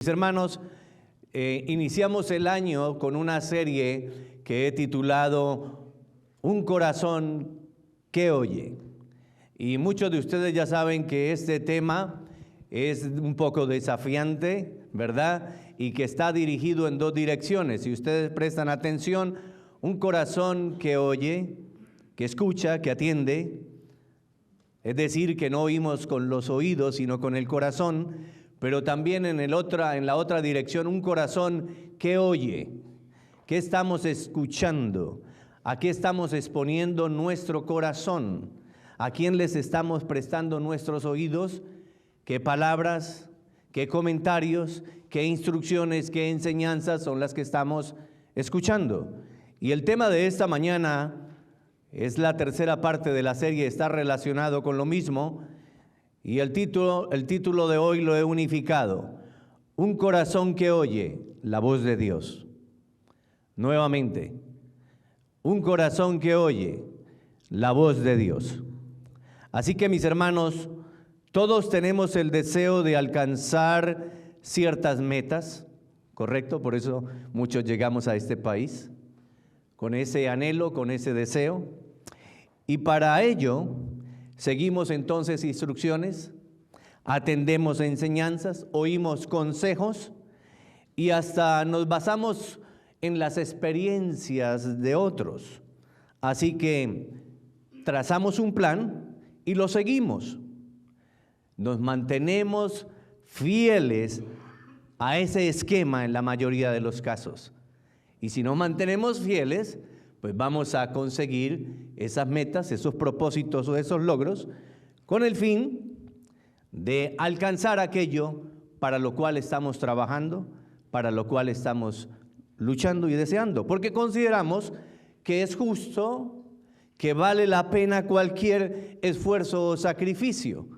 Mis hermanos, iniciamos el año con una serie que he titulado Un corazón que oye. Y muchos de ustedes ya saben que este tema es un poco desafiante, ¿verdad? Y que está dirigido en dos direcciones. Si ustedes prestan atención, un corazón que oye, que escucha, que atiende, es decir, que no oímos con los oídos, sino con el corazón. Pero también en la otra dirección, un corazón que oye. ¿Qué estamos escuchando? ¿A qué estamos exponiendo nuestro corazón? ¿A quién les estamos prestando nuestros oídos? ¿Qué palabras, qué comentarios, qué instrucciones, qué enseñanzas son las que estamos escuchando? Y el tema de esta mañana es la tercera parte de la serie, está relacionado con lo mismo. Y el título de hoy lo he unificado: Un corazón que oye la voz de Dios. Nuevamente, un corazón que oye la voz de Dios. Así que, mis hermanos, todos tenemos el deseo de alcanzar ciertas metas, ¿correcto? Por eso muchos llegamos a este país, con ese anhelo, con ese deseo. Y para ello seguimos entonces instrucciones, atendemos enseñanzas, oímos consejos y hasta nos basamos en las experiencias de otros. Así que trazamos un plan y lo seguimos. Nos mantenemos fieles a ese esquema en la mayoría de los casos. Y si no mantenemos fieles, pues vamos a conseguir esas metas, esos propósitos o esos logros, con el fin de alcanzar aquello para lo cual estamos trabajando, para lo cual estamos luchando y deseando, porque consideramos que es justo, que vale la pena cualquier esfuerzo o sacrificio.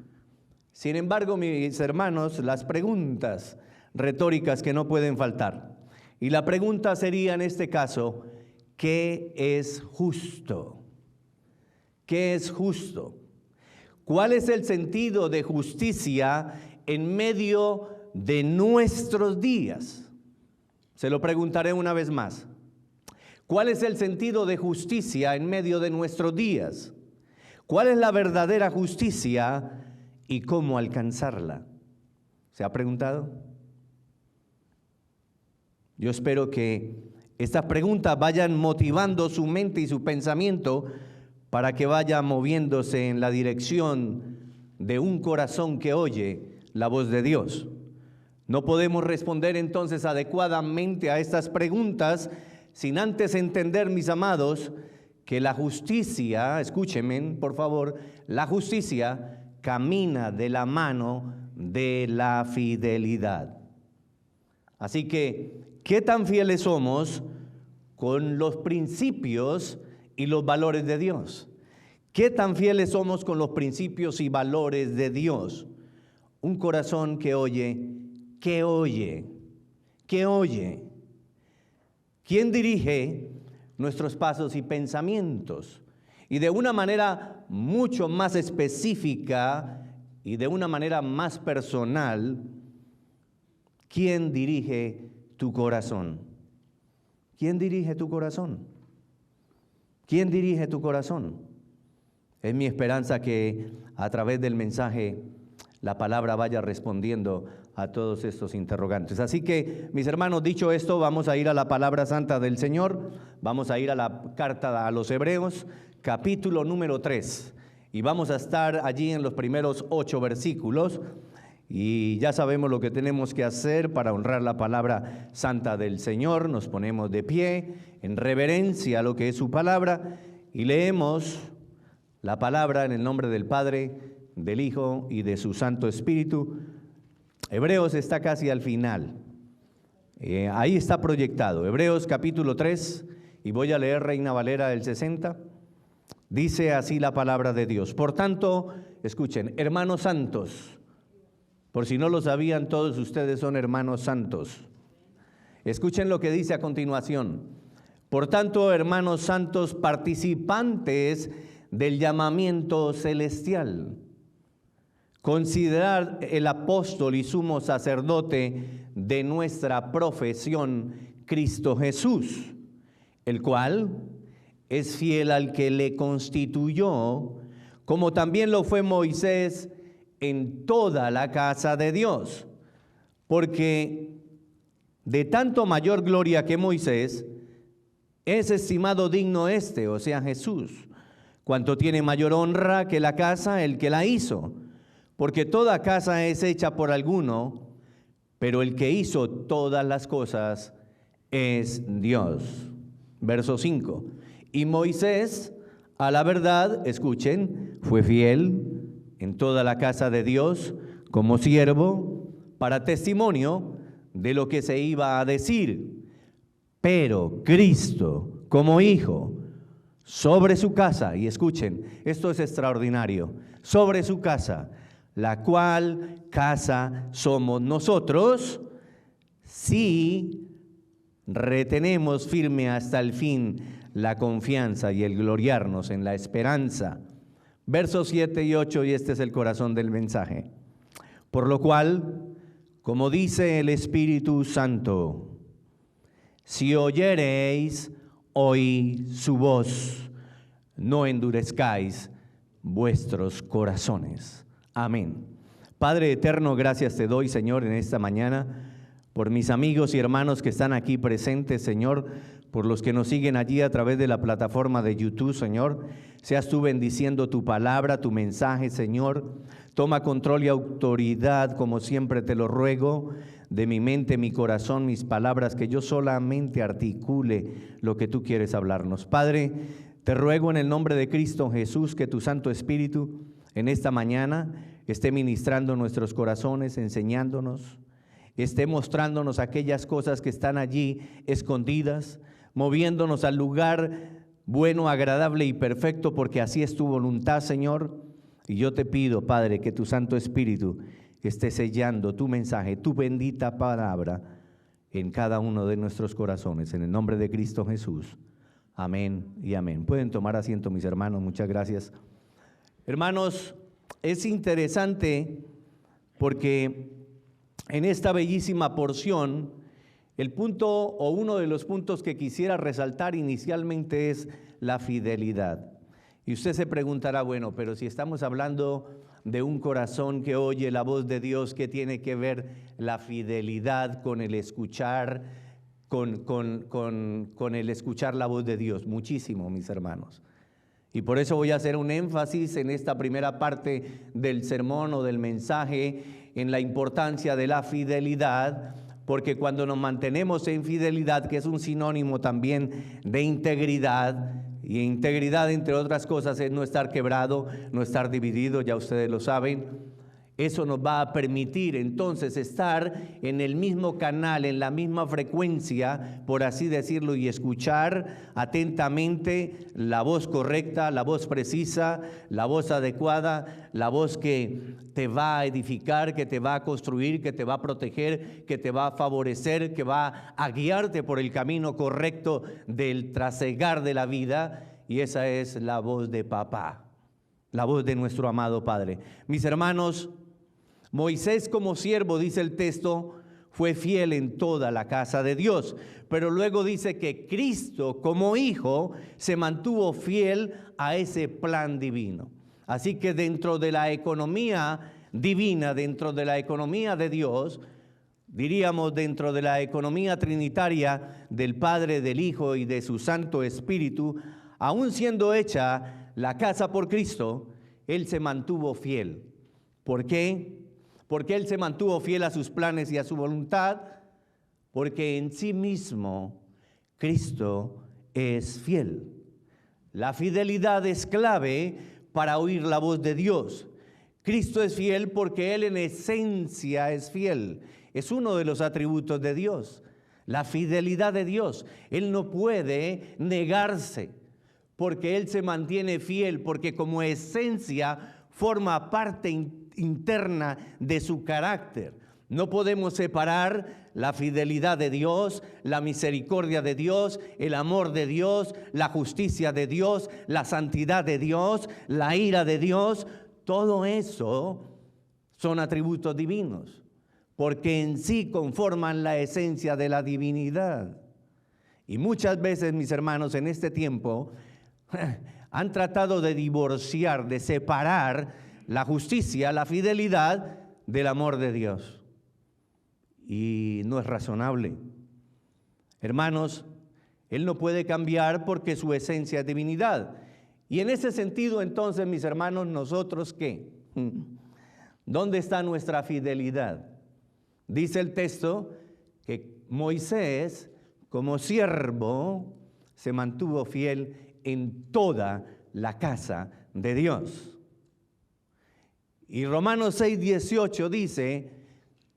Sin embargo, mis hermanos, las preguntas retóricas que no pueden faltar, y la pregunta sería en este caso: ¿qué es justo? ¿Qué es justo? ¿Cuál es el sentido de justicia en medio de nuestros días? Se lo preguntaré una vez más. ¿Cuál es el sentido de justicia en medio de nuestros días? ¿Cuál es la verdadera justicia y cómo alcanzarla? ¿Se ha preguntado? Yo espero que estas preguntas vayan motivando su mente y su pensamiento para que vaya moviéndose en la dirección de un corazón que oye la voz de Dios. No podemos responder entonces adecuadamente a estas preguntas sin antes entender, mis amados, que la justicia, escúchenme por favor, la justicia camina de la mano de la fidelidad. Así que, ¿qué tan fieles somos con los principios y los valores de Dios? ¿Qué tan fieles somos con los principios y valores de Dios? Un corazón que oye, que oye, que oye. ¿Quién dirige nuestros pasos y pensamientos? Y de una manera mucho más específica y de una manera más personal, ¿quién dirige tu corazón? ¿Quién dirige tu corazón? ¿Quién dirige tu corazón? Es mi esperanza que a través del mensaje la palabra vaya respondiendo a todos estos interrogantes. Así que, mis hermanos, dicho esto, vamos a ir a la palabra santa del Señor. Vamos a ir a la carta a los Hebreos, capítulo número 3. Y vamos a estar allí en los primeros 8 versículos. Y ya sabemos lo que tenemos que hacer para honrar la palabra santa del Señor. Nos ponemos de pie en reverencia a lo que es su palabra y leemos la palabra en el nombre del Padre, del Hijo y de su Santo Espíritu. Hebreos está casi al final. Ahí está proyectado. Hebreos capítulo 3, y voy a leer Reina Valera del 60. Dice así la palabra de Dios. Por tanto, escuchen, hermanos santos. Por si no lo sabían, todos ustedes son hermanos santos. Escuchen lo que dice a continuación. Por tanto, hermanos santos, participantes del llamamiento celestial, considerar el apóstol y sumo sacerdote de nuestra profesión, Cristo Jesús, el cual es fiel al que le constituyó, como también lo fue Moisés en toda la casa de Dios, porque de tanto mayor gloria que Moisés, es estimado digno este, o sea Jesús, cuanto tiene mayor honra que la casa el que la hizo, porque toda casa es hecha por alguno, pero el que hizo todas las cosas es Dios. Verso 5. Y Moisés, a la verdad, escuchen, fue fiel en toda la casa de Dios como siervo para testimonio de lo que se iba a decir. Pero Cristo como hijo sobre su casa, y escuchen, esto es extraordinario, sobre su casa, la cual casa somos nosotros, si retenemos firme hasta el fin la confianza y el gloriarnos en la esperanza. Versos 7 y 8, y este es el corazón del mensaje. Por lo cual, como dice el Espíritu Santo, si oyereis hoy su voz, no endurezcáis vuestros corazones. Amén. Padre eterno, gracias te doy, Señor, en esta mañana, por mis amigos y hermanos que están aquí presentes, Señor, por los que nos siguen allí a través de la plataforma de YouTube, Señor. Seas tú bendiciendo tu palabra, tu mensaje, Señor. Toma control y autoridad, como siempre te lo ruego, de mi mente, mi corazón, mis palabras, que yo solamente articule lo que tú quieres hablarnos. Padre, te ruego en el nombre de Cristo Jesús que tu Santo Espíritu en esta mañana esté ministrando nuestros corazones, enseñándonos, esté mostrándonos aquellas cosas que están allí escondidas, moviéndonos al lugar bueno, agradable y perfecto, porque así es tu voluntad, Señor. Y yo te pido, Padre, que tu Santo Espíritu esté sellando tu mensaje, tu bendita palabra en cada uno de nuestros corazones, en el nombre de Cristo Jesús. Amén y amén. Pueden tomar asiento, mis hermanos, muchas gracias. Hermanos, es interesante porque en esta bellísima porción, el punto o uno de los puntos que quisiera resaltar inicialmente es la fidelidad. Y usted se preguntará, bueno, pero si estamos hablando de un corazón que oye la voz de Dios, ¿qué tiene que ver la fidelidad con el escuchar, con el escuchar la voz de Dios? Muchísimo, mis hermanos. Y por eso voy a hacer un énfasis en esta primera parte del sermón o del mensaje en la importancia de la fidelidad, porque cuando nos mantenemos en fidelidad, que es un sinónimo también de integridad, y integridad, entre otras cosas, es no estar quebrado, no estar dividido, ya ustedes lo saben. Eso nos va a permitir entonces estar en el mismo canal, en la misma frecuencia, por así decirlo, y escuchar atentamente la voz correcta, la voz precisa, la voz adecuada, la voz que te va a edificar, que te va a construir, que te va a proteger, que te va a favorecer, que va a guiarte por el camino correcto del trasegar de la vida, y esa es la voz de papá, la voz de nuestro amado Padre. Mis hermanos, Moisés como siervo, dice el texto, fue fiel en toda la casa de Dios, pero luego dice que Cristo como hijo se mantuvo fiel a ese plan divino. Así que dentro de la economía divina, dentro de la economía de Dios, diríamos dentro de la economía trinitaria del Padre, del Hijo y de su Santo Espíritu, aún siendo hecha la casa por Cristo, Él se mantuvo fiel. ¿Por qué? Porque Él se mantuvo fiel a sus planes y a su voluntad, porque en sí mismo Cristo es fiel. La fidelidad es clave para oír la voz de Dios. Cristo es fiel porque Él en esencia es fiel. Es uno de los atributos de Dios, la fidelidad de Dios. Él no puede negarse, porque Él se mantiene fiel, porque como esencia forma parte interna de su carácter. No podemos separar la fidelidad de Dios, la misericordia de Dios, el amor de Dios, la justicia de Dios, la santidad de Dios, la ira de Dios. Todo eso son atributos divinos, porque en sí conforman la esencia de la divinidad. Y muchas veces, mis hermanos, en este tiempo han tratado de divorciar, de separar la justicia, la fidelidad del amor de Dios. Y no es razonable. Hermanos, Él no puede cambiar porque su esencia es divinidad. Y en ese sentido, entonces, mis hermanos, ¿nosotros qué? ¿Dónde está nuestra fidelidad? Dice el texto que Moisés, como siervo, se mantuvo fiel en toda la casa de Dios. Y Romanos 6:18 dice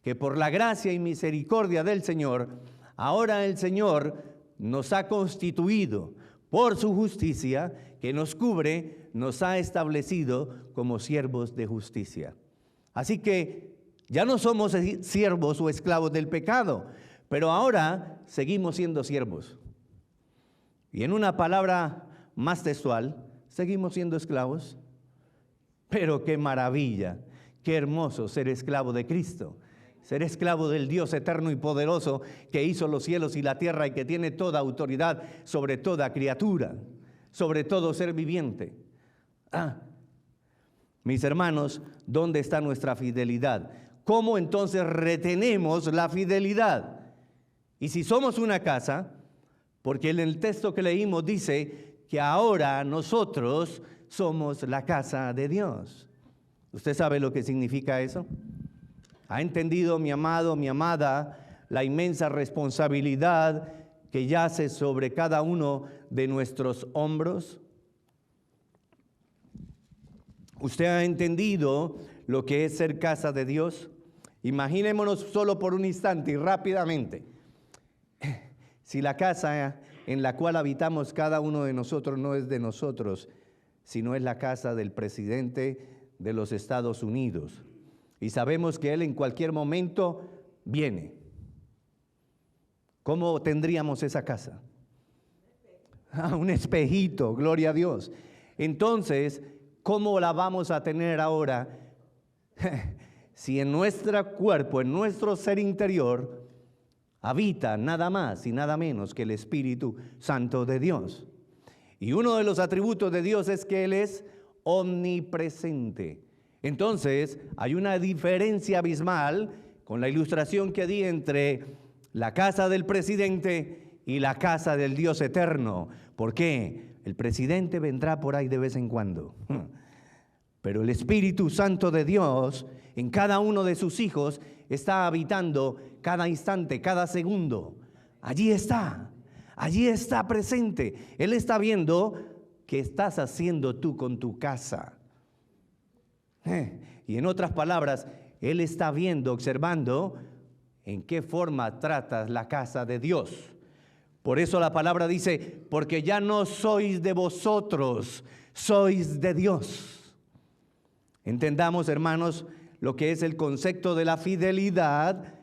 que por la gracia y misericordia del Señor, ahora el Señor nos ha constituido por su justicia, que nos cubre, nos ha establecido como siervos de justicia. Así que ya no somos siervos o esclavos del pecado, pero ahora seguimos siendo siervos. Y en una palabra más textual, seguimos siendo esclavos. Pero qué maravilla, qué hermoso ser esclavo de Cristo. Ser esclavo del Dios eterno y poderoso que hizo los cielos y la tierra y que tiene toda autoridad sobre toda criatura, sobre todo ser viviente. Mis hermanos, ¿dónde está nuestra fidelidad? ¿Cómo entonces retenemos la fidelidad? Y si somos una casa, porque en el texto que leímos dice que ahora nosotros somos la casa de Dios. ¿Usted sabe lo que significa eso? ¿Ha entendido, mi amado, mi amada, la inmensa responsabilidad que yace sobre cada uno de nuestros hombros? ¿Usted ha entendido lo que es ser casa de Dios? Imaginémonos solo por un instante y rápidamente. Si la casa en la cual habitamos cada uno de nosotros no es de nosotros, sino es la casa del presidente de los Estados Unidos. Y sabemos que él en cualquier momento viene. ¿Cómo tendríamos esa casa? Un espejito, gloria a Dios. Entonces, ¿cómo la vamos a tener ahora? Si en nuestro cuerpo, en nuestro ser interior, habita nada más y nada menos que el Espíritu Santo de Dios. Y uno de los atributos de Dios es que Él es omnipresente. Entonces, hay una diferencia abismal con la ilustración que di entre la casa del presidente y la casa del Dios eterno. ¿Por qué? El presidente vendrá por ahí de vez en cuando. Pero el Espíritu Santo de Dios en cada uno de sus hijos está habitando cada instante, cada segundo. Allí está presente. Él está viendo qué estás haciendo tú con tu casa. Y en otras palabras, Él está viendo, observando en qué forma tratas la casa de Dios. Por eso la palabra dice, porque ya no sois de vosotros, sois de Dios. Entendamos, hermanos, lo que es el concepto de la fidelidad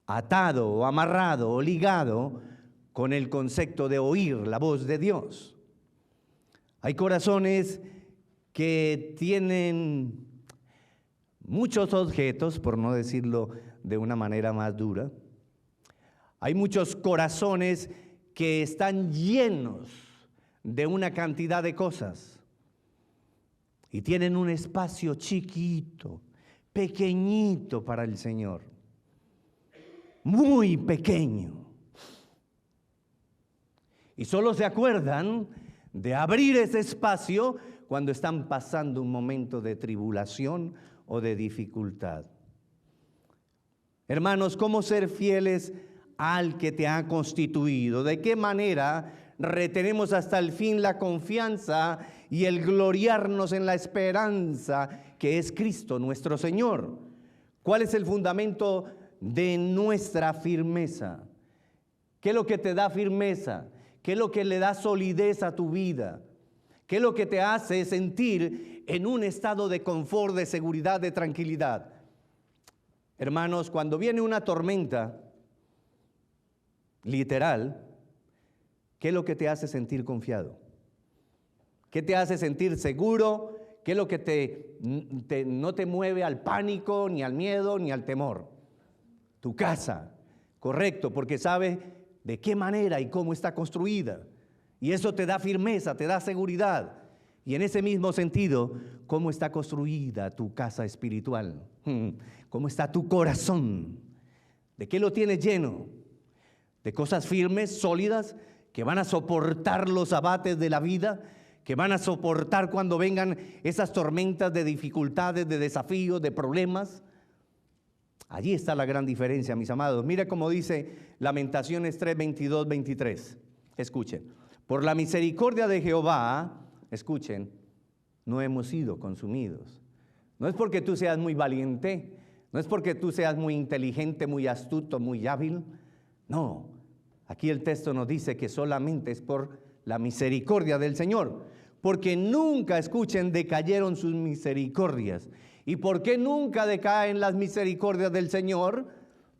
atado o amarrado o ligado con el concepto de oír la voz de Dios. Hay corazones que tienen muchos objetos, por no decirlo de una manera más dura. Hay muchos corazones que están llenos de una cantidad de cosas y tienen un espacio chiquito, pequeñito para el Señor, muy pequeño. Y solo se acuerdan de abrir ese espacio cuando están pasando un momento de tribulación o de dificultad. Hermanos, ¿cómo ser fieles al que te ha constituido? ¿De qué manera retenemos hasta el fin la confianza y el gloriarnos en la esperanza que es Cristo nuestro Señor? ¿Cuál es el fundamento de nuestra firmeza? ¿Qué es lo que te da firmeza? ¿Qué es lo que le da solidez a tu vida? ¿Qué es lo que te hace sentir en un estado de confort, de seguridad, de tranquilidad? Hermanos, cuando viene una tormenta, literal, ¿qué es lo que te hace sentir confiado? ¿Qué te hace sentir seguro ¿Qué es lo que no te mueve al pánico, ni al miedo, ni al temor? Tu casa, correcto, porque sabes de qué manera y cómo está construida. Y eso te da firmeza, te da seguridad. Y en ese mismo sentido, ¿cómo está construida tu casa espiritual? ¿Cómo está tu corazón? ¿De qué lo tienes lleno? ¿De cosas firmes, sólidas, que van a soportar los abates de la vida? ¿Que van a soportar cuando vengan esas tormentas de dificultades, de desafíos, de problemas? Allí está la gran diferencia, mis amados. Mira cómo dice Lamentaciones 3, 22, 23. Escuchen. Por la misericordia de Jehová, escuchen, no hemos sido consumidos. No es porque tú seas muy valiente, no es porque tú seas muy inteligente, muy astuto, muy hábil. No, aquí el texto nos dice que solamente es por la misericordia del Señor. Porque nunca, escuchen, decayeron sus misericordias. ¿Y por qué nunca decaen las misericordias del Señor?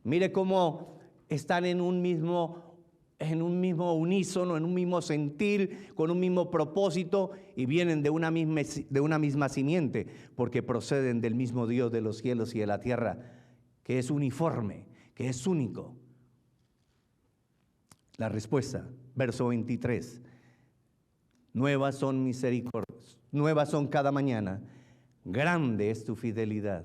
Mire cómo están en un mismo unísono, en un mismo sentir, con un mismo propósito, y vienen de una misma simiente, porque proceden del mismo Dios de los cielos y de la tierra, que es uniforme, que es único. La respuesta, verso 23. Nuevas son misericordias, nuevas son cada mañana. Grande es tu fidelidad.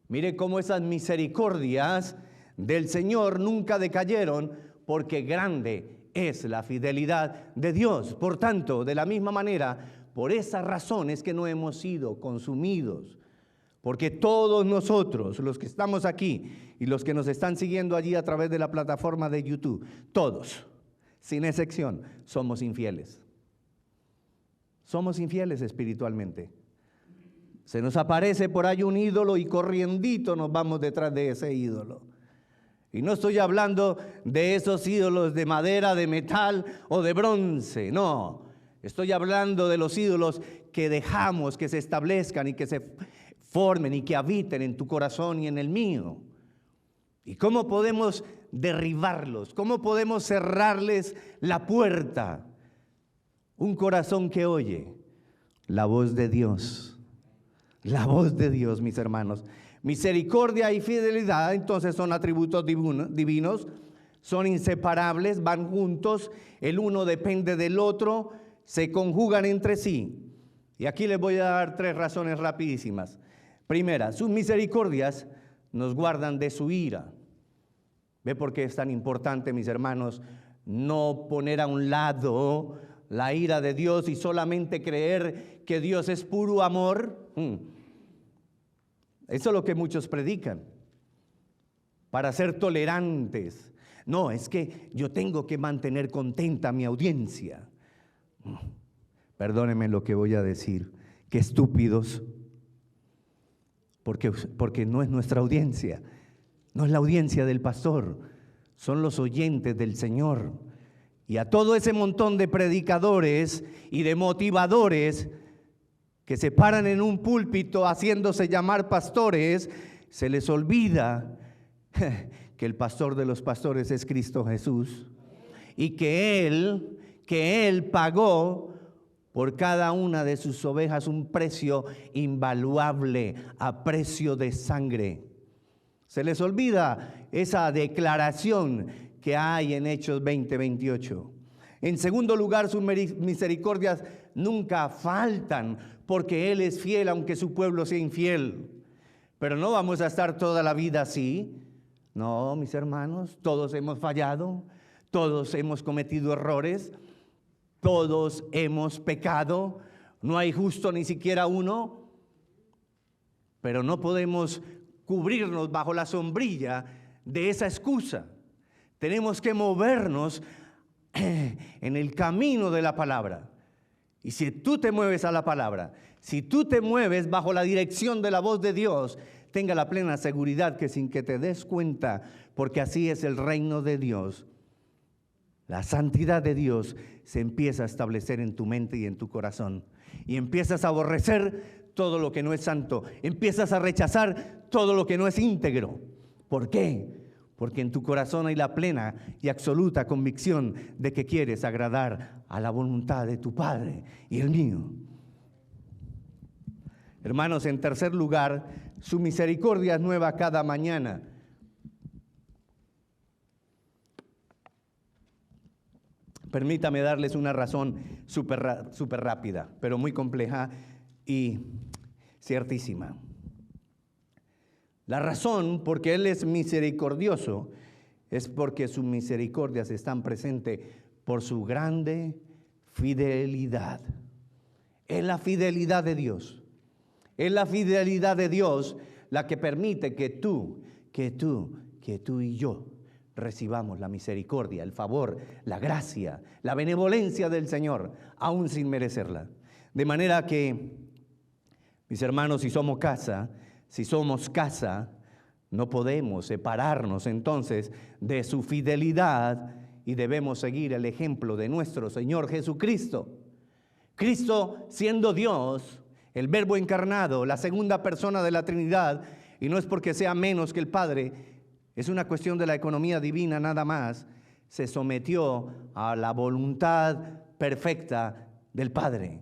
Mire cómo esas misericordias del Señor nunca decayeron, porque grande es la fidelidad de Dios. Por tanto, de la misma manera, por esas razones que no hemos sido consumidos, porque todos nosotros, los que estamos aquí y los que nos están siguiendo allí a través de la plataforma de YouTube, todos, sin excepción, somos infieles. Somos infieles espiritualmente. Se nos aparece por ahí un ídolo y corriendito nos vamos detrás de ese ídolo. Y no estoy hablando de esos ídolos de madera, de metal o de bronce, no. Estoy hablando de los ídolos que dejamos que se establezcan y que se formen y que habiten en tu corazón y en el mío. ¿Y cómo podemos derribarlos? ¿Cómo podemos cerrarles la puerta? Un corazón que oye la voz de Dios. La voz de Dios, mis hermanos. Misericordia y fidelidad, entonces, son atributos divinos, son inseparables, van juntos, el uno depende del otro, se conjugan entre sí. Y aquí les voy a dar 3 razones rapidísimas. Primera, sus misericordias nos guardan de su ira. ¿Ve por qué es tan importante, mis hermanos, no poner a un lado la ira de Dios y solamente creer que Dios es puro amor? Eso es lo que muchos predican, para ser tolerantes. No, es que yo tengo que mantener contenta a mi audiencia. Perdónenme lo que voy a decir, qué estúpidos, porque no es nuestra audiencia, no es la audiencia del pastor, son los oyentes del Señor. Y a todo ese montón de predicadores y de motivadores que se paran en un púlpito haciéndose llamar pastores, se les olvida que el pastor de los pastores es Cristo Jesús y que Él pagó por cada una de sus ovejas un precio invaluable, a precio de sangre. Se les olvida esa declaración que hay en Hechos 20:28. En segundo lugar, sus misericordias nunca faltan, porque Él es fiel aunque su pueblo sea infiel. Pero no vamos a estar toda la vida así. No, mis hermanos, todos hemos fallado, todos hemos cometido errores, todos hemos pecado, no hay justo ni siquiera uno. Pero no podemos cubrirnos bajo la sombrilla de esa excusa. Tenemos que movernos en el camino de la palabra. Y si tú te mueves a la palabra, si tú te mueves bajo la dirección de la voz de Dios, tenga la plena seguridad que sin que te des cuenta, porque así es el reino de Dios, la santidad de Dios se empieza a establecer en tu mente y en tu corazón. Y empiezas a aborrecer todo lo que no es santo, empiezas a rechazar todo lo que no es íntegro. ¿Por qué? Porque en tu corazón hay la plena y absoluta convicción de que quieres agradar a la voluntad de tu Padre y el mío. Hermanos, en tercer lugar, su misericordia es nueva cada mañana. Permítame darles una razón súper rápida, pero muy compleja y ciertísima. La razón por qué Él es misericordioso es porque sus misericordias están presentes por su grande fidelidad. Es la fidelidad de Dios. Es la fidelidad de Dios la que permite que tú y yo recibamos la misericordia, el favor, la gracia, la benevolencia del Señor, aún sin merecerla. De manera que, mis hermanos, si somos casa, no podemos separarnos entonces de su fidelidad y debemos seguir el ejemplo de nuestro Señor Jesucristo. Cristo, siendo Dios, el Verbo encarnado, la segunda persona de la Trinidad, y no es porque sea menos que el Padre, es una cuestión de la economía divina nada más, se sometió a la voluntad perfecta del Padre.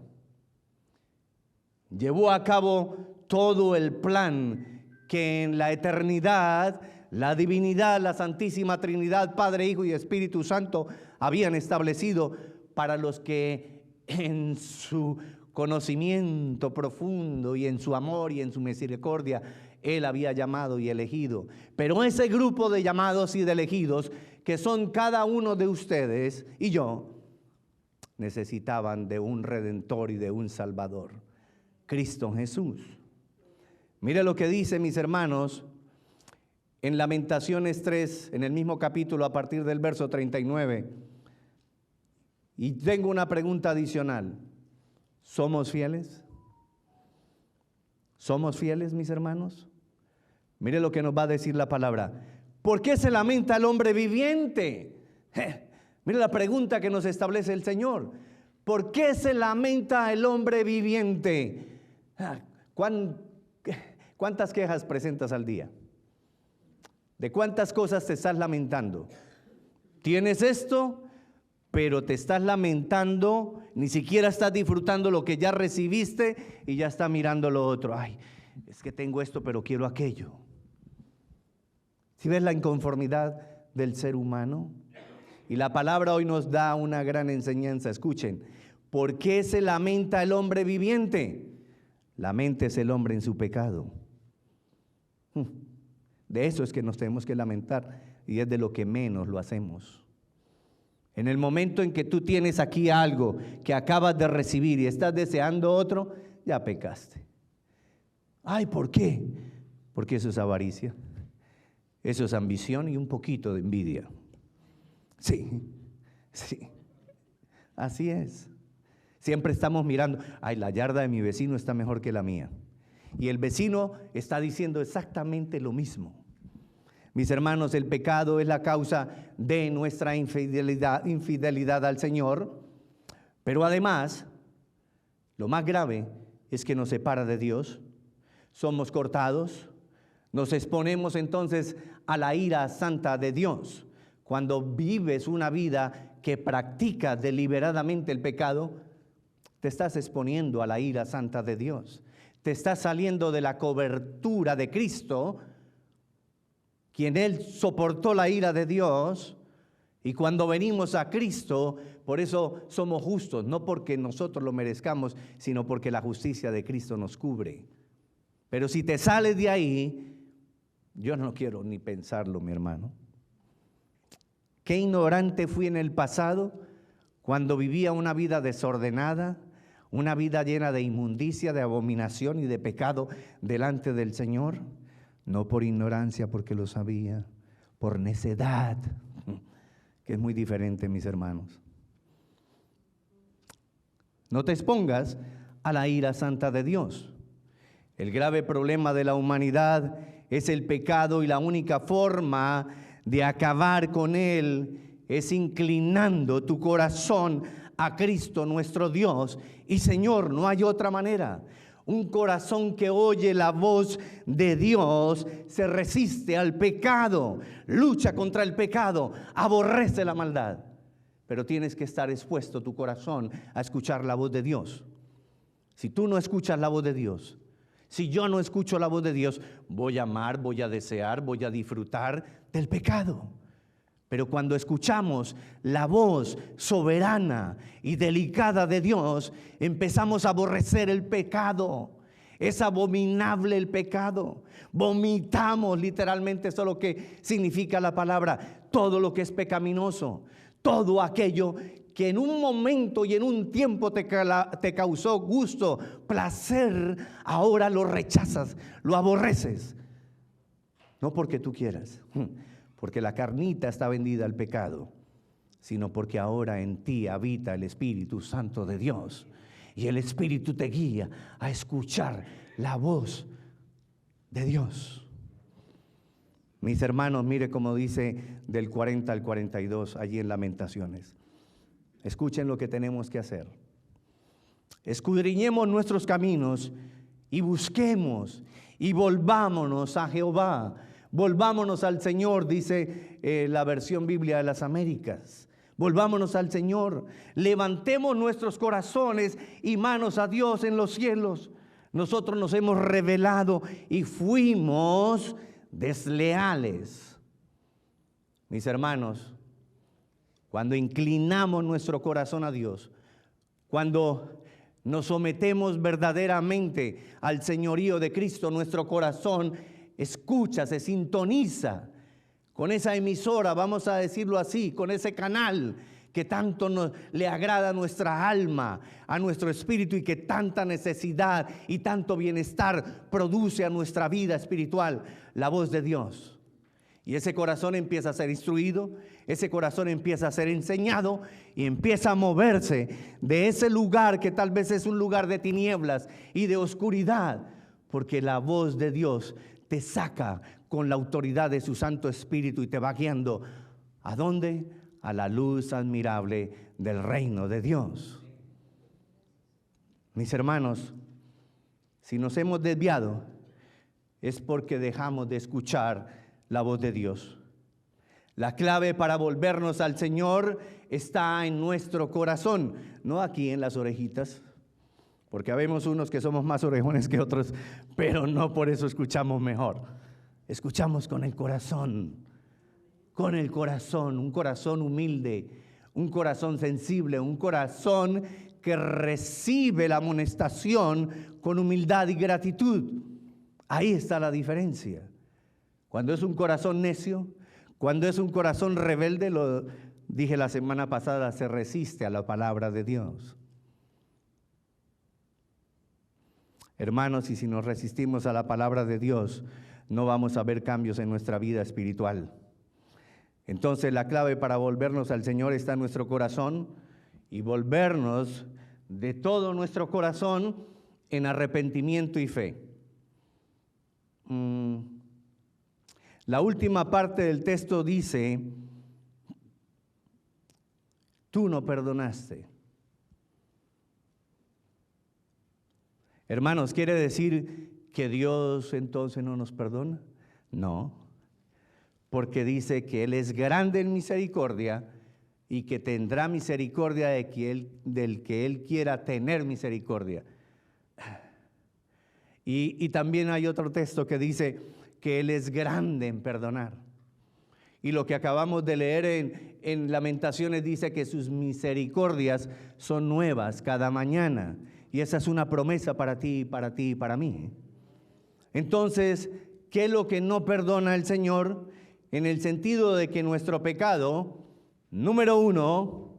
Llevó a cabo todo el plan que en la eternidad, la divinidad, la Santísima Trinidad, Padre, Hijo y Espíritu Santo habían establecido para los que en su conocimiento profundo y en su amor y en su misericordia Él había llamado y elegido. Pero ese grupo de llamados y de elegidos, que son cada uno de ustedes y yo, necesitaban de un Redentor y de un Salvador, Cristo Jesús. Mire lo que dice, mis hermanos, en Lamentaciones 3, en el mismo capítulo, a partir del verso 39. Y tengo una pregunta adicional. ¿Somos fieles? ¿Somos fieles, mis hermanos? Mire lo que nos va a decir la palabra. ¿Por qué se lamenta el hombre viviente? Mire la pregunta que nos establece el Señor. ¿Por qué se lamenta el hombre viviente? ¿Cuántas quejas presentas al día? ¿De cuántas cosas te estás lamentando? ¿Tienes esto? Pero te estás lamentando, ni siquiera estás disfrutando lo que ya recibiste y ya estás mirando lo otro. Ay, es que tengo esto, pero quiero aquello. ¿Sí ves la inconformidad del ser humano? Y la palabra hoy nos da una gran enseñanza. Escuchen, ¿por qué se lamenta el hombre viviente? Laméntese el hombre en su pecado. De eso es que nos tenemos que lamentar y es de lo que menos lo hacemos. En el momento en que tú tienes aquí algo que acabas de recibir y estás deseando otro, ya pecaste. Ay, ¿por qué? Porque eso es avaricia, eso es ambición y un poquito de envidia. Sí, así es. Siempre estamos mirando, ay, la yarda de mi vecino está mejor que la mía. Y el vecino está diciendo exactamente lo mismo. Mis hermanos, el pecado es la causa de nuestra infidelidad al Señor, pero además, lo más grave es que nos separa de Dios, somos cortados, nos exponemos entonces a la ira santa de Dios. Cuando vives una vida que practica deliberadamente el pecado, te estás exponiendo a la ira santa de Dios, te estás saliendo de la cobertura de Cristo, quien Él soportó la ira de Dios, y cuando venimos a Cristo, por eso somos justos, no porque nosotros lo merezcamos, sino porque la justicia de Cristo nos cubre. Pero si te sales de ahí, yo no quiero ni pensarlo, mi hermano. Qué ignorante fui en el pasado, cuando vivía una vida desordenada, una vida llena de inmundicia, de abominación y de pecado delante del Señor. No por ignorancia, porque lo sabía, por necedad, que es muy diferente, mis hermanos. No te expongas a la ira santa de Dios. El grave problema de la humanidad es el pecado y la única forma de acabar con él es inclinando tu corazón a Cristo nuestro Dios y Señor. No hay otra manera. Un corazón que oye la voz de Dios se resiste al pecado, lucha contra el pecado, aborrece la maldad. Pero tienes que estar expuesto tu corazón a escuchar la voz de Dios. Si tú no escuchas la voz de Dios, Si yo no escucho la voz de Dios, voy a amar, voy a desear, voy a disfrutar del pecado. Pero cuando escuchamos la voz soberana y delicada de Dios, empezamos a aborrecer el pecado. Es abominable el pecado. Vomitamos literalmente, eso es lo que significa la palabra, todo lo que es pecaminoso, todo aquello que en un momento y en un tiempo te causó gusto, placer, ahora lo rechazas, lo aborreces. No porque tú quieras, porque la carnita está vendida al pecado, sino porque ahora en ti habita el Espíritu Santo de Dios. Y el Espíritu te guía a escuchar la voz de Dios. Mis hermanos, mire cómo dice del 40 al 42 allí en Lamentaciones. Escuchen lo que tenemos que hacer. Escudriñemos nuestros caminos y busquemos y volvámonos a Jehová. Volvámonos al Señor, dice la versión Biblia de las Américas. Volvámonos al Señor. Levantemos nuestros corazones y manos a Dios en los cielos. Nosotros nos hemos rebelado y fuimos desleales. Mis hermanos, cuando inclinamos nuestro corazón a Dios, cuando nos sometemos verdaderamente al señorío de Cristo, nuestro corazón escucha, se sintoniza con esa emisora, vamos a decirlo así, con ese canal que tanto le agrada a nuestra alma, a nuestro espíritu, y que tanta necesidad y tanto bienestar produce a nuestra vida espiritual, la voz de Dios. Y ese corazón empieza a ser instruido, ese corazón empieza a ser enseñado y empieza a moverse de ese lugar que tal vez es un lugar de tinieblas y de oscuridad, porque la voz de Dios te saca con la autoridad de su Santo Espíritu y te va guiando. ¿A dónde? A la luz admirable del reino de Dios. Mis hermanos, si nos hemos desviado, es porque dejamos de escuchar la voz de Dios. La clave para volvernos al Señor está en nuestro corazón, no aquí en las orejitas, porque habemos unos que somos más orejones que otros, pero no por eso escuchamos mejor. Escuchamos con el corazón, un corazón humilde, un corazón sensible, un corazón que recibe la amonestación con humildad y gratitud. Ahí está la diferencia. Cuando es un corazón necio, cuando es un corazón rebelde, lo dije la semana pasada, se resiste a la palabra de Dios. Hermanos, y si nos resistimos a la palabra de Dios, no vamos a ver cambios en nuestra vida espiritual. Entonces la clave para volvernos al Señor está en nuestro corazón, y volvernos de todo nuestro corazón en arrepentimiento y fe. La última parte del texto dice, tú no perdonaste. Hermanos, ¿quiere decir que Dios entonces no nos perdona? No, porque dice que Él es grande en misericordia y que tendrá misericordia del que Él quiera tener misericordia. Y también hay otro texto que dice que Él es grande en perdonar. Y lo que acabamos de leer en Lamentaciones dice que sus misericordias son nuevas cada mañana. Y esa es una promesa para ti, para ti y para mí. Entonces, ¿qué es lo que no perdona el Señor? En el sentido de que nuestro pecado, número uno,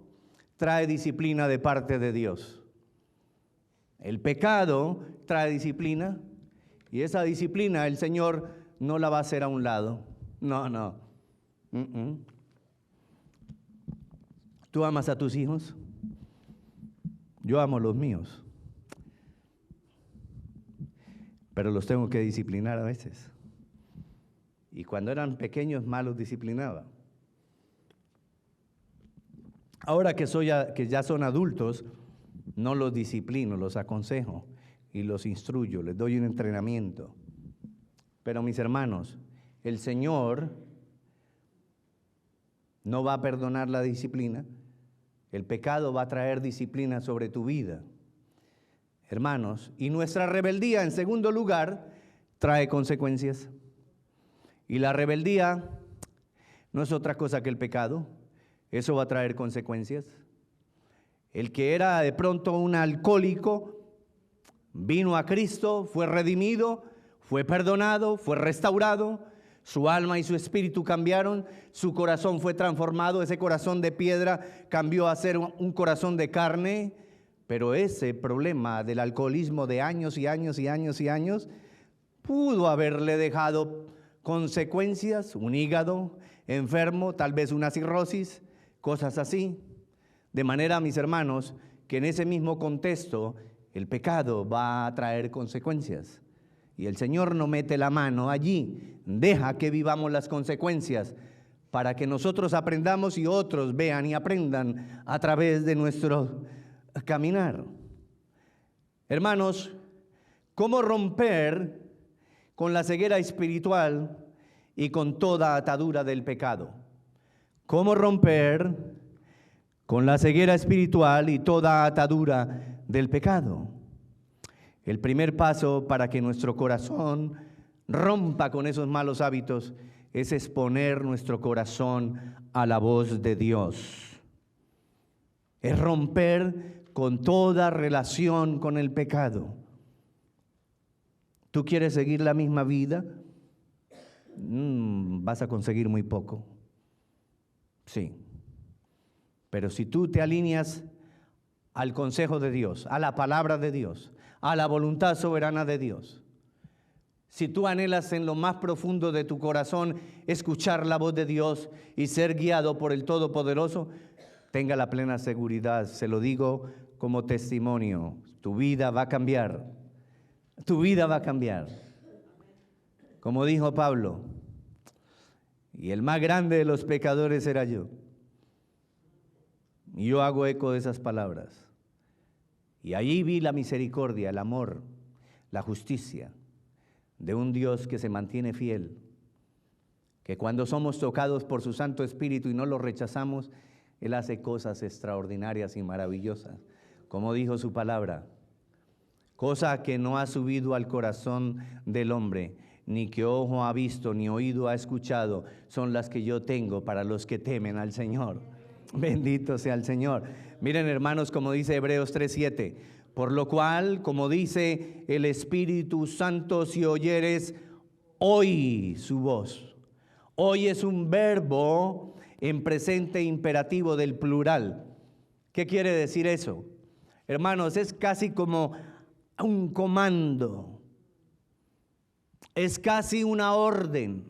trae disciplina de parte de Dios. El pecado trae disciplina, y esa disciplina el Señor no la va a hacer a un lado. No. ¿Tú amas a tus hijos? Yo amo a los míos, pero los tengo que disciplinar a veces. Y cuando eran pequeños, más los disciplinaba. Ahora que ya son adultos, no los disciplino, los aconsejo y los instruyo, les doy un entrenamiento. Pero mis hermanos, el Señor no va a perdonar la disciplina. El pecado va a traer disciplina sobre tu vida. hermanos, y nuestra rebeldía, en segundo lugar, trae consecuencias. Y la rebeldía no es otra cosa que el pecado. Eso va a traer consecuencias. El que era de pronto un alcohólico, vino a Cristo, fue redimido, fue perdonado, fue restaurado, su alma y su espíritu cambiaron, su corazón fue transformado, ese corazón de piedra cambió a ser un corazón de carne, pero ese problema del alcoholismo de años y años y años y años pudo haberle dejado consecuencias, un hígado enfermo, tal vez una cirrosis, cosas así. De manera, mis hermanos, que en ese mismo contexto el pecado va a traer consecuencias. Y el Señor no mete la mano allí, deja que vivamos las consecuencias para que nosotros aprendamos y otros vean y aprendan a través de nuestro caminar. Hermanos, ¿cómo romper con la ceguera espiritual y con toda atadura del pecado? ¿Cómo romper con la ceguera espiritual y toda atadura del pecado? El primer paso para que nuestro corazón rompa con esos malos hábitos es exponer nuestro corazón a la voz de Dios. Es romper con toda relación con el pecado. ¿Tú quieres seguir la misma vida? Vas a conseguir muy poco. Sí. Pero si tú te alineas al consejo de Dios, a la palabra de Dios, a la voluntad soberana de Dios, si tú anhelas en lo más profundo de tu corazón escuchar la voz de Dios y ser guiado por el Todopoderoso, tenga la plena seguridad, se lo digo como testimonio, tu vida va a cambiar, tu vida va a cambiar. Como dijo Pablo, y el más grande de los pecadores era yo. Y yo hago eco de esas palabras. Y allí vi la misericordia, el amor, la justicia de un Dios que se mantiene fiel, que cuando somos tocados por su Santo Espíritu y no lo rechazamos, Él hace cosas extraordinarias y maravillosas, como dijo su palabra, cosa que no ha subido al corazón del hombre, ni que ojo ha visto, ni oído ha escuchado, son las que yo tengo para los que temen al Señor. Bendito sea el Señor. Miren, hermanos, como dice Hebreos 3:7, por lo cual, como dice el Espíritu Santo, si oyeres hoy su voz. Hoy es un verbo en presente imperativo del plural. ¿Qué quiere decir eso? Hermanos, es casi como un comando. Es casi una orden.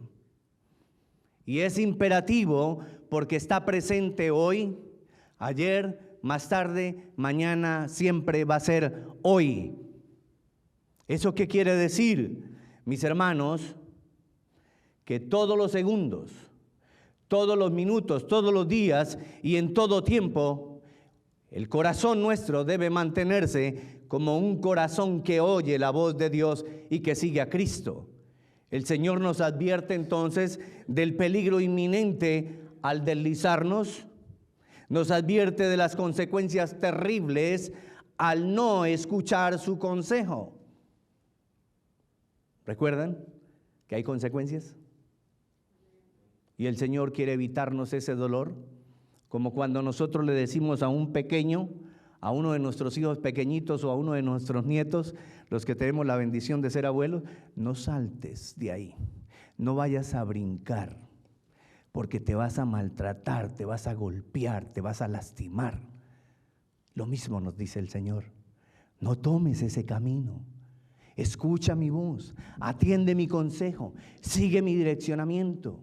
Y es imperativo porque está presente hoy, ayer, más tarde, mañana, siempre va a ser hoy. ¿Eso qué quiere decir, mis hermanos? Que todos los segundos, todos los minutos, todos los días y en todo tiempo, el corazón nuestro debe mantenerse como un corazón que oye la voz de Dios y que sigue a Cristo. El Señor nos advierte entonces del peligro inminente al deslizarnos, nos advierte de las consecuencias terribles al no escuchar su consejo. ¿Recuerdan que hay consecuencias? Y el Señor quiere evitarnos ese dolor, como cuando nosotros le decimos a un pequeño, a uno de nuestros hijos pequeñitos o a uno de nuestros nietos, los que tenemos la bendición de ser abuelos, no saltes de ahí, no vayas a brincar, porque te vas a maltratar, te vas a golpear, te vas a lastimar. Lo mismo nos dice el Señor, no tomes ese camino, escucha mi voz, atiende mi consejo, sigue mi direccionamiento,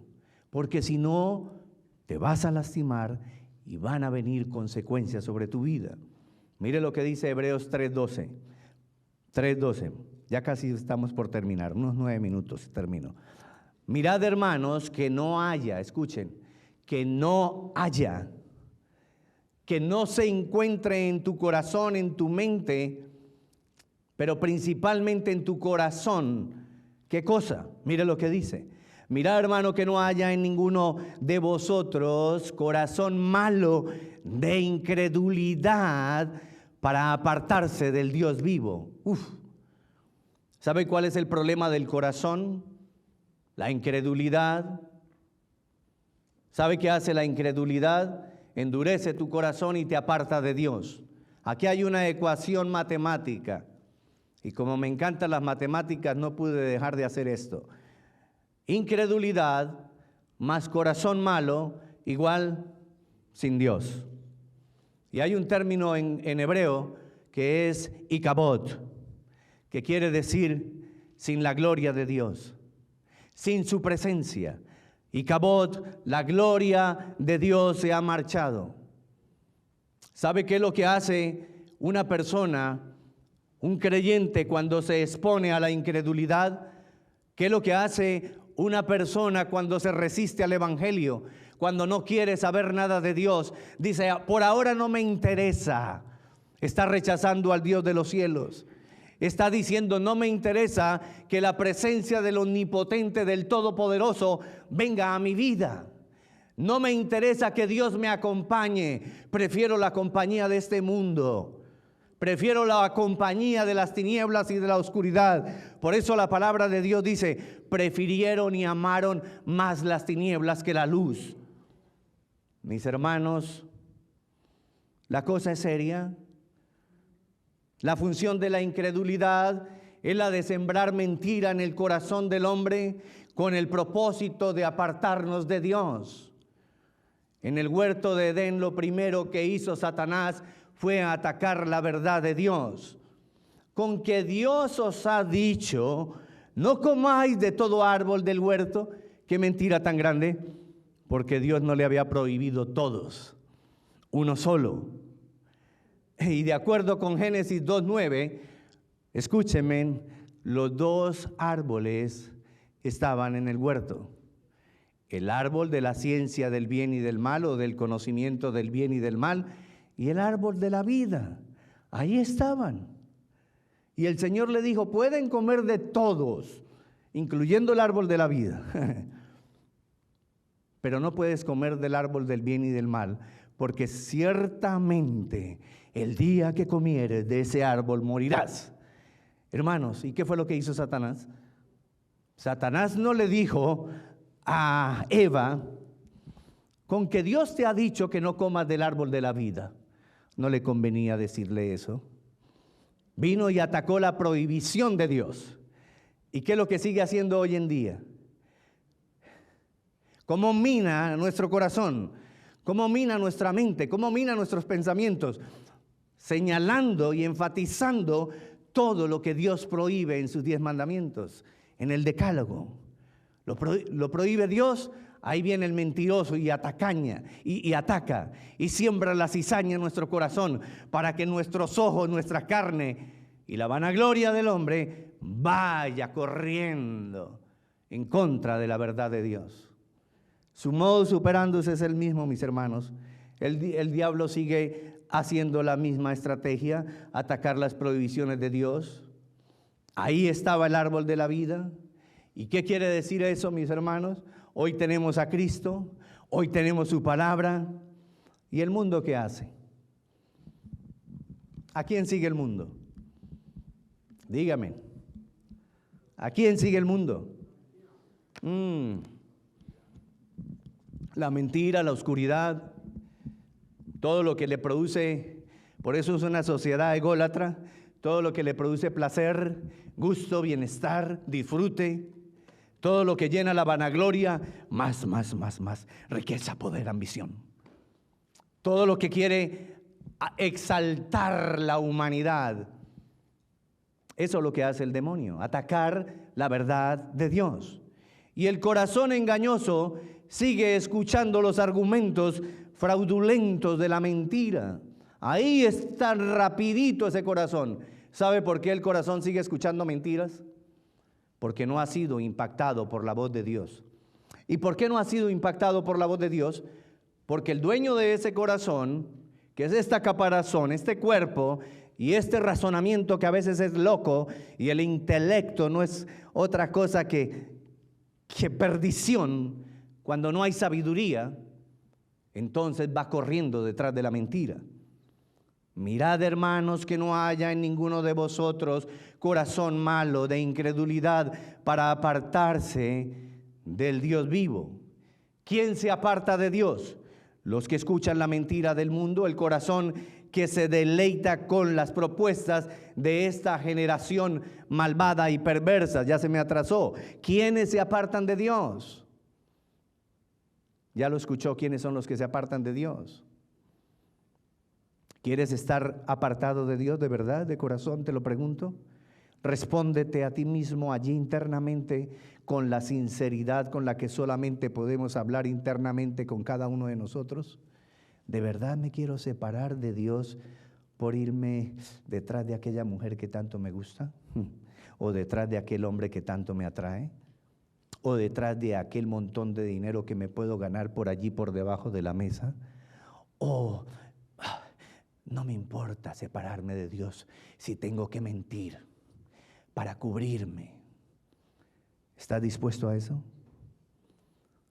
porque si no, te vas a lastimar y van a venir consecuencias sobre tu vida. Mire lo que dice Hebreos 3:12. 3:12. Ya casi estamos por terminar, unos 9 minutos termino. Mirad, hermanos, que no haya, escuchen, que no haya, que no se encuentre en tu corazón, en tu mente, pero principalmente en tu corazón. ¿Qué cosa? Mire lo que dice. Mirad, hermano, que no haya en ninguno de vosotros corazón malo de incredulidad para apartarse del Dios vivo. ¿Sabe cuál es el problema del corazón? La incredulidad. ¿Sabe qué hace la incredulidad? Endurece tu corazón y te aparta de Dios. Aquí hay una ecuación matemática. Y como me encantan las matemáticas, no pude dejar de hacer esto. Incredulidad más corazón malo igual sin Dios. Y hay un término en hebreo que es ikabod, que quiere decir sin la gloria de Dios, sin su presencia. Ikabod, la gloria de Dios se ha marchado. ¿Sabe qué es lo que hace una persona, un creyente, cuando se expone a la incredulidad? ¿Qué es lo que hace una persona cuando se resiste al evangelio? Cuando no quiere saber nada de Dios, dice, por ahora no me interesa. Está rechazando al Dios de los cielos. Está diciendo, no me interesa que la presencia del omnipotente, del todopoderoso, venga a mi vida. No me interesa que Dios me acompañe. Prefiero la compañía de este mundo. Prefiero la compañía de las tinieblas y de la oscuridad. Por eso la palabra de Dios dice, prefirieron y amaron más las tinieblas que la luz. Mis hermanos, la cosa es seria. La función de la incredulidad es la de sembrar mentira en el corazón del hombre con el propósito de apartarnos de Dios. En el huerto de Edén, lo primero que hizo Satanás fue atacar la verdad de Dios. Con que Dios os ha dicho, no comáis de todo árbol del huerto. Qué mentira tan grande, porque Dios no le había prohibido todos, uno solo. Y de acuerdo con Génesis 2:9, escúchenme, los dos árboles estaban en el huerto. El árbol de la ciencia del bien y del mal, o del conocimiento del bien y del mal, y el árbol de la vida. Ahí estaban. Y el Señor le dijo, pueden comer de todos, incluyendo el árbol de la vida. Pero no puedes comer del árbol del bien y del mal, porque ciertamente el día que comieres de ese árbol morirás. Hermanos, ¿y qué fue lo que hizo Satanás? Satanás no le dijo a Eva, con que Dios te ha dicho que no comas del árbol de la vida. No le convenía decirle eso. Vino y atacó la prohibición de Dios. ¿Y qué es lo que sigue haciendo hoy en día? ¿Cómo mina nuestro corazón? ¿Cómo mina nuestra mente? ¿Cómo mina nuestros pensamientos? Señalando y enfatizando todo lo que Dios prohíbe en sus 10 mandamientos, en el decálogo. Lo prohíbe Dios, ahí viene el mentiroso y atacaña y ataca y siembra la cizaña en nuestro corazón para que nuestros ojos, nuestra carne y la vanagloria del hombre vaya corriendo en contra de la verdad de Dios. Su modus operandi es el mismo, mis hermanos. El diablo sigue haciendo la misma estrategia, atacar las prohibiciones de Dios. Ahí estaba el árbol de la vida. ¿Y qué quiere decir eso, mis hermanos? Hoy tenemos a Cristo, hoy tenemos su palabra. ¿Y el mundo qué hace? ¿A quién sigue el mundo? Dígame. ¿A quién sigue el mundo? La mentira, la oscuridad, todo lo que le produce, por eso es una sociedad ególatra, todo lo que le produce placer, gusto, bienestar, disfrute, todo lo que llena la vanagloria, más, riqueza, poder, ambición. Todo lo que quiere exaltar la humanidad. Eso es lo que hace el demonio, atacar la verdad de Dios. Y el corazón engañoso sigue escuchando los argumentos fraudulentos de la mentira. Ahí está rapidito ese corazón. ¿Sabe por qué el corazón sigue escuchando mentiras? Porque no ha sido impactado por la voz de Dios. ¿Y por qué no ha sido impactado por la voz de Dios? Porque el dueño de ese corazón, que es esta caparazón, este cuerpo y este razonamiento que a veces es loco, y el intelecto no es otra cosa que perdición, cuando no hay sabiduría, entonces va corriendo detrás de la mentira. Mirad, hermanos, que no haya en ninguno de vosotros corazón malo de incredulidad para apartarse del Dios vivo. ¿Quién se aparta de Dios? Los que escuchan la mentira del mundo, el corazón que se deleita con las propuestas de esta generación malvada y perversa. Ya se me atrasó. ¿Quiénes se apartan de Dios? Ya lo escuchó. ¿Quiénes son los que se apartan de Dios? ¿Quieres estar apartado de Dios de verdad, de corazón? Te lo pregunto. Respóndete a ti mismo allí internamente con la sinceridad con la que solamente podemos hablar internamente con cada uno de nosotros. ¿De verdad me quiero separar de Dios por irme detrás de aquella mujer que tanto me gusta? ¿O detrás de aquel hombre que tanto me atrae? ¿O detrás de aquel montón de dinero que me puedo ganar por allí, por debajo de la mesa? ¿O no me importa separarme de Dios si tengo que mentir para cubrirme? ¿Estás dispuesto a eso?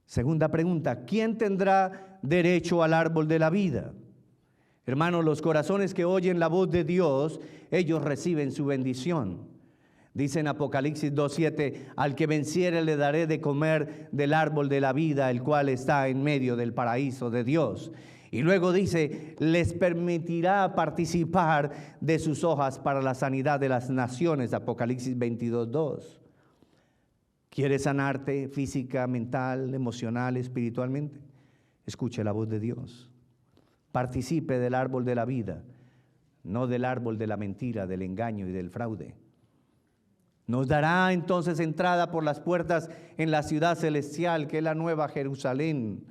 Segunda pregunta, ¿quién tendrá derecho al árbol de la vida? Hermanos, los corazones que oyen la voz de Dios, ellos reciben su bendición. Dice en Apocalipsis 2:7, al que venciere le daré de comer del árbol de la vida, el cual está en medio del paraíso de Dios. Y luego dice, les permitirá participar de sus hojas para la sanidad de las naciones. Apocalipsis 22:2. ¿Quieres sanarte física, mental, emocional, espiritualmente? Escuche la voz de Dios. Participe del árbol de la vida, no del árbol de la mentira, del engaño y del fraude. Nos dará entonces entrada por las puertas en la ciudad celestial, que es la nueva Jerusalén.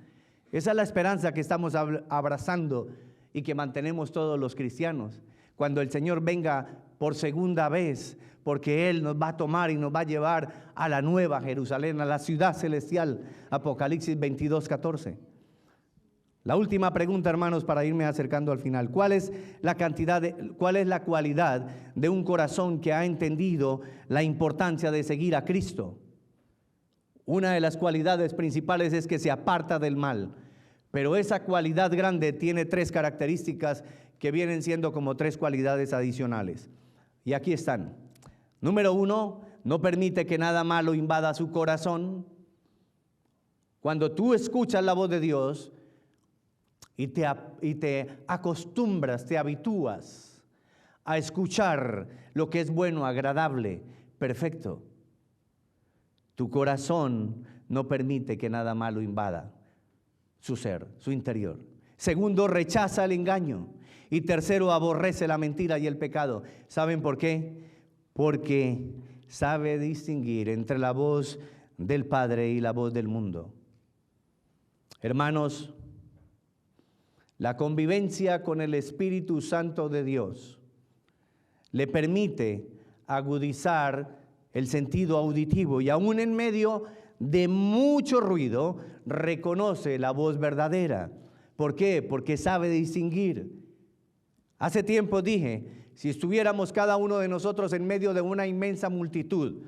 Esa es la esperanza que estamos abrazando y que mantenemos todos los cristianos. Cuando el Señor venga por segunda vez, porque Él nos va a tomar y nos va a llevar a la nueva Jerusalén, a la ciudad celestial. Apocalipsis 22:14. La última pregunta, hermanos, para irme acercando al final. ¿Cuál es la cualidad de un corazón que ha entendido la importancia de seguir a Cristo? Una de las cualidades principales es que se aparta del mal. Pero esa cualidad grande tiene tres características que vienen siendo como tres cualidades adicionales. Y aquí están. Número 1, no permite que nada malo invada su corazón. Cuando tú escuchas la voz de Dios y te acostumbras, te habitúas a escuchar lo que es bueno, agradable, perfecto, tu corazón no permite que nada malo invada su ser, su interior. Segundo, rechaza el engaño. Y tercero, aborrece la mentira y el pecado. ¿Saben por qué? Porque sabe distinguir entre la voz del Padre y la voz del mundo. Hermanos, la convivencia con el Espíritu Santo de Dios le permite agudizar el sentido auditivo y aún en medio de mucho ruido reconoce la voz verdadera. ¿Por qué? Porque sabe distinguir. Hace tiempo dije, si estuviéramos cada uno de nosotros en medio de una inmensa multitud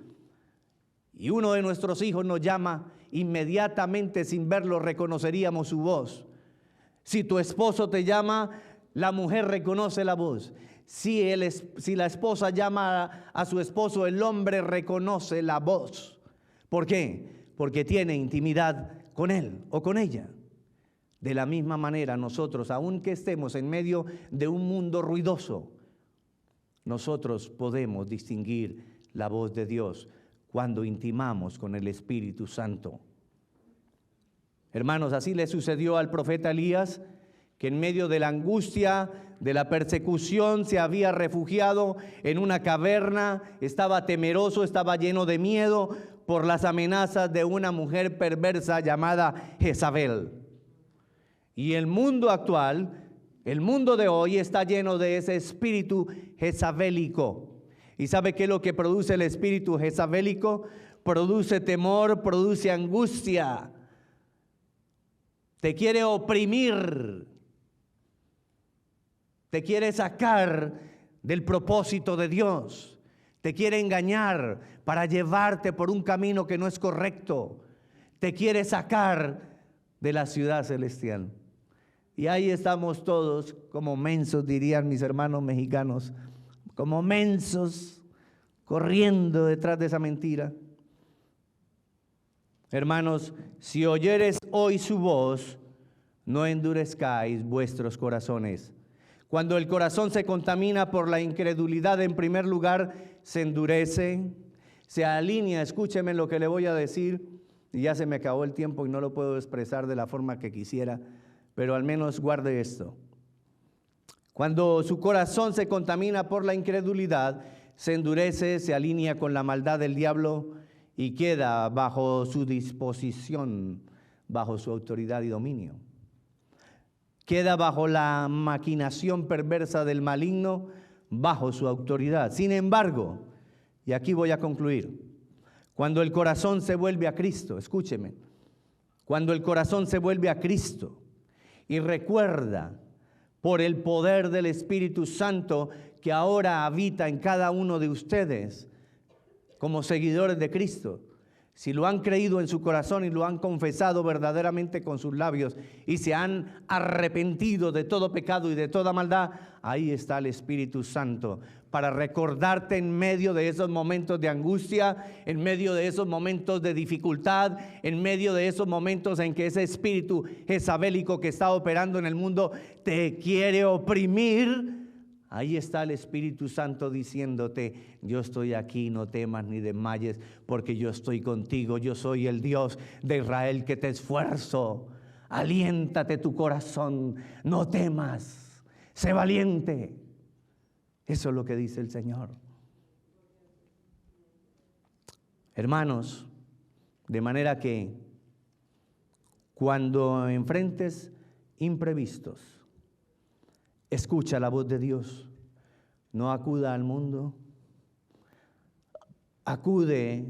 y uno de nuestros hijos nos llama, inmediatamente sin verlo reconoceríamos su voz. Si tu esposo te llama, la mujer reconoce la voz. Si la esposa llama a su esposo, el hombre reconoce la voz. ¿Por qué? Porque tiene intimidad con él o con ella. De la misma manera nosotros, aunque estemos en medio de un mundo ruidoso, nosotros podemos distinguir la voz de Dios cuando intimamos con el Espíritu Santo. Hermanos, así le sucedió al profeta Elías, que en medio de la angustia, de la persecución, se había refugiado en una caverna, estaba temeroso, estaba lleno de miedo por las amenazas de una mujer perversa llamada Jezabel. Y el mundo actual, el mundo de hoy está lleno de ese espíritu jezabélico. ¿Y sabe qué es lo que produce el espíritu jezabélico? Produce temor, produce angustia. Te quiere oprimir. Te quiere sacar del propósito de Dios. Te quiere engañar para llevarte por un camino que no es correcto. Te quiere sacar de la ciudad celestial. Y ahí estamos todos como mensos, dirían mis hermanos mexicanos, como mensos, corriendo detrás de esa mentira. Hermanos, si oyeres hoy su voz, no endurezcáis vuestros corazones. Cuando el corazón se contamina por la incredulidad, en primer lugar, se endurece, se alinea. Escúcheme lo que le voy a decir, y ya se me acabó el tiempo y no lo puedo expresar de la forma que quisiera, pero al menos guarde esto. Cuando su corazón se contamina por la incredulidad, se endurece, se alinea con la maldad del diablo y queda bajo su disposición, bajo su autoridad y dominio. Queda bajo la maquinación perversa del maligno, bajo su autoridad. Sin embargo, y aquí voy a concluir, cuando el corazón se vuelve a Cristo, escúcheme, cuando el corazón se vuelve a Cristo y recuerda por el poder del Espíritu Santo que ahora habita en cada uno de ustedes como seguidores de Cristo, si lo han creído en su corazón y lo han confesado verdaderamente con sus labios y se han arrepentido de todo pecado y de toda maldad, ahí está el Espíritu Santo para recordarte en medio de esos momentos de angustia, en medio de esos momentos de dificultad, en medio de esos momentos en que ese espíritu jezabélico que está operando en el mundo te quiere oprimir. Ahí está el Espíritu Santo diciéndote: yo estoy aquí, no temas ni desmayes, porque yo estoy contigo. Yo soy el Dios de Israel que te esfuerzo. Aliéntate tu corazón, no temas, sé valiente. Eso es lo que dice el Señor. Hermanos, de manera que cuando enfrentes imprevistos, escucha la voz de Dios, no acuda al mundo, acude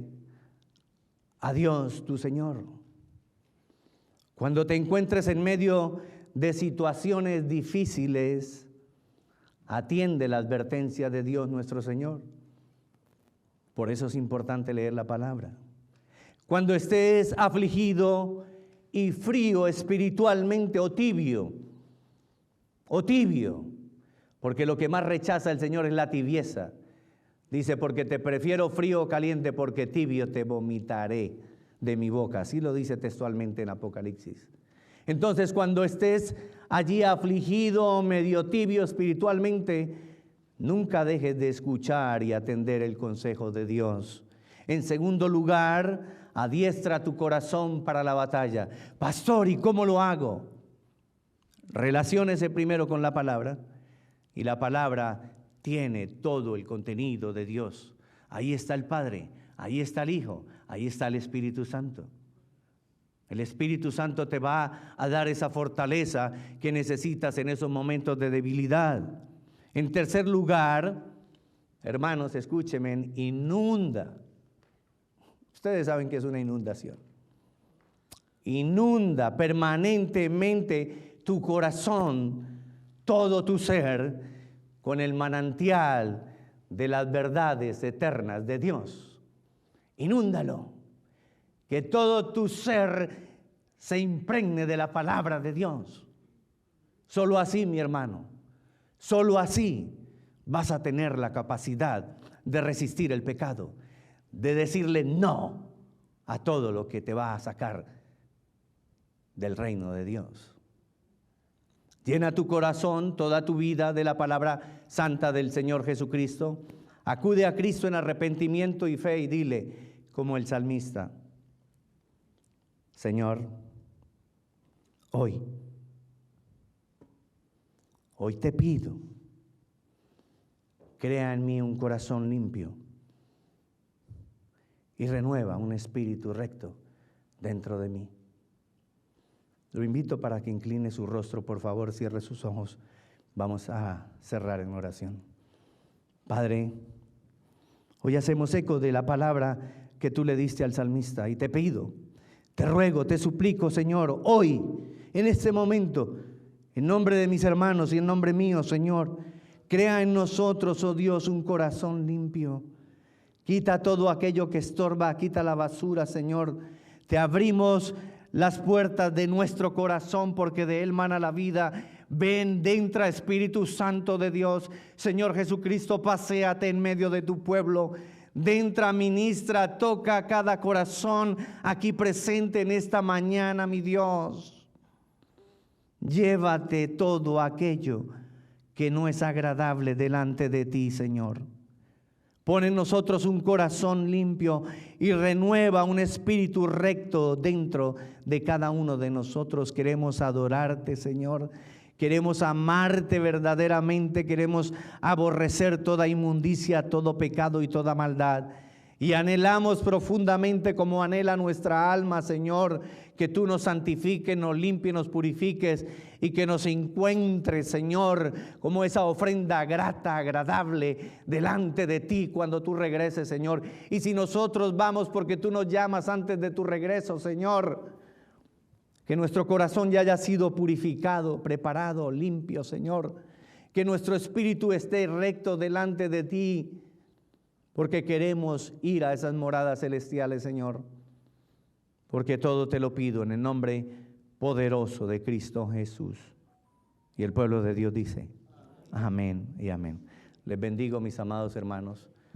a Dios tu Señor. Cuando te encuentres en medio de situaciones difíciles, atiende la advertencia de Dios nuestro Señor. Por eso es importante leer la palabra. Cuando estés afligido y frío espiritualmente o tibio, porque lo que más rechaza el Señor es la tibieza. Dice: porque te prefiero frío o caliente, porque tibio te vomitaré de mi boca. Así lo dice textualmente en Apocalipsis. Entonces, cuando estés allí afligido, medio tibio espiritualmente, nunca dejes de escuchar y atender el consejo de Dios. En segundo lugar, adiestra tu corazón para la batalla. Pastor, ¿y cómo lo hago? Relaciónese primero con la palabra, y la palabra tiene todo el contenido de Dios. Ahí está el Padre, ahí está el Hijo, ahí está el Espíritu Santo. El Espíritu Santo te va a dar esa fortaleza que necesitas en esos momentos de debilidad. En tercer lugar, hermanos, escúchenme, inunda. Ustedes saben que es una inundación. Inunda permanentemente tu corazón, todo tu ser, con el manantial de las verdades eternas de Dios. Inúndalo. Que todo tu ser se impregne de la palabra de Dios. Solo así, mi hermano, solo así vas a tener la capacidad de resistir el pecado, de decirle no a todo lo que te va a sacar del reino de Dios. Llena tu corazón, toda tu vida, de la palabra santa del Señor Jesucristo. Acude a Cristo en arrepentimiento y fe y dile, como el salmista: Señor, hoy te pido, crea en mí un corazón limpio y renueva un espíritu recto dentro de mí. Lo invito para que incline su rostro, por favor, cierre sus ojos. Vamos a cerrar en oración. Padre, hoy hacemos eco de la palabra que tú le diste al salmista y te pido, te ruego, te suplico, Señor, hoy, en este momento, en nombre de mis hermanos y en nombre mío, Señor, crea en nosotros, oh Dios, un corazón limpio. Quita todo aquello que estorba, quita la basura, Señor. Te abrimos las puertas de nuestro corazón, porque de él mana la vida. Ven, entra Espíritu Santo de Dios. Señor Jesucristo, paséate en medio de tu pueblo. Entra, ministra, toca cada corazón aquí presente en esta mañana, mi Dios. Llévate todo aquello que no es agradable delante de ti, Señor. Pon en nosotros un corazón limpio y renueva un espíritu recto dentro de cada uno de nosotros. Queremos adorarte, Señor. Queremos amarte verdaderamente. Queremos aborrecer toda inmundicia, todo pecado y toda maldad. Y anhelamos profundamente, como anhela nuestra alma, Señor, que tú nos santifiques, nos limpies, nos purifiques y que nos encuentres, Señor, como esa ofrenda grata, agradable delante de ti cuando tú regreses, Señor. Y si nosotros vamos porque tú nos llamas antes de tu regreso, Señor, que nuestro corazón ya haya sido purificado, preparado, limpio, Señor. Que nuestro espíritu esté recto delante de ti, porque queremos ir a esas moradas celestiales, Señor. Porque todo te lo pido en el nombre poderoso de Cristo Jesús. Y el pueblo de Dios dice, amén y amén. Les bendigo, mis amados hermanos.